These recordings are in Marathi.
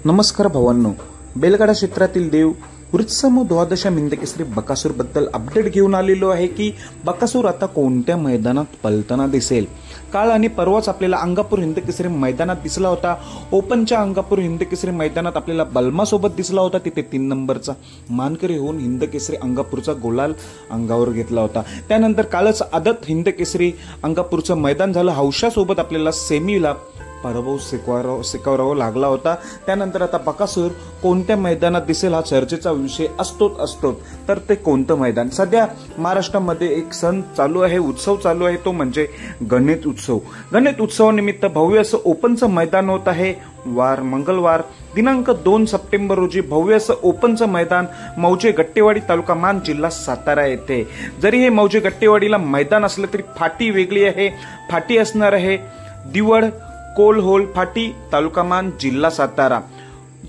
नमस्कार भावांनो, बेलगाडा क्षेत्रातील देव वृत्सम द्वादशा हिंदकेसरी बकासूर बद्दल अपडेट घेऊन आलेलो आहे की बकासूर आता कोणत्या मैदानात पळताना दिसेल। काल आणि परवाच आपल्याला अंगापूर हिंदकेसरी मैदानात दिसला होता। ओपनच्या अंगापूर हिंदकेसरी मैदानात आपल्याला बलमा सोबत दिसला होता। तिथे 3 नंबरचा मानकरी होऊन हिंदकेसरी अंगापूरचा गुलाल अंगावर घेतला होता। त्यानंतर कालच आदत हिंदकेसरी अंगापूरचं मैदान झालं। हौशा सोबत आपल्याला सेमीला पराभव स्वीकारावा लागला होता। त्यानंतर आता बकासूर कोणत्या मैदानात दिसेल हा चर्चेचा विषय असतो। तर ते कोणतं मैदान? सध्या महाराष्ट्रामध्ये एक सण चालू आहे, उत्सव चालू आहे, तो म्हणजे गणेश उत्सव। गणेश उत्सवानिमित्त भव्य असं ओपनचं मैदान होत आहे। मंगळवार दिनांक 2 सप्टेंबर रोजी भव्य असं ओपनचं मैदान मौजे गट्टेवाडी तालुका मान जिल्हा सातारा येथे। जरी हे मौजे गट्टेवाडीला मैदान असलं तरी फाटी वेगळी आहे। फाटी असणार आहे दिवड कोलहोल फाटी तालुका मान जिल्हा सातारा।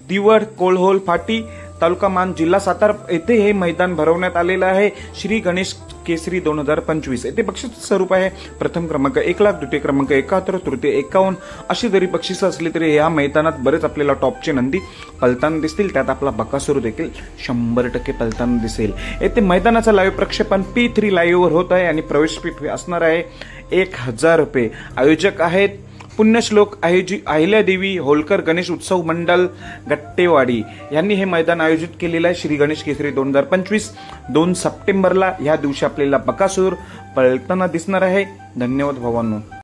दिवड कोलहोल फाटी तालुका मान जिल्हा सातारा येथे हे मैदान भरवण्यात आलेलं आहे। श्री गणेश केसरी 2025 येथे बक्षीस स्वरूप आहे प्रथम क्रमांक 1 लाख, द्वितीय क्रमांक 71, तृतीय 51 अशी जरी बक्षीस असली तरी या मैदानात बरेच आपल्याला टॉपचे नंदी पळताना दिसतील। त्यात आपला बकासूर देखील 100% पळताना दिसेल। येथे मैदानाचा लाईव्ह प्रक्षेपण P3 लाईव्हवर होत आहे आणि प्रवेश फी असणार आहे 1000 रुपये। आयोजक आहेत पुण्यश्लोक अहिल्यादेवी होलकर गणेश उत्सव मंडळ गट्टेवाडी यांनी हे मैदान आयोजित केलेलं आहे। श्री गणेश केसरी 2025 2 सप्टेंबरला या दिवशी आपल्याला बकासूर पळताना दिसणार आहे। धन्यवाद भावांनो।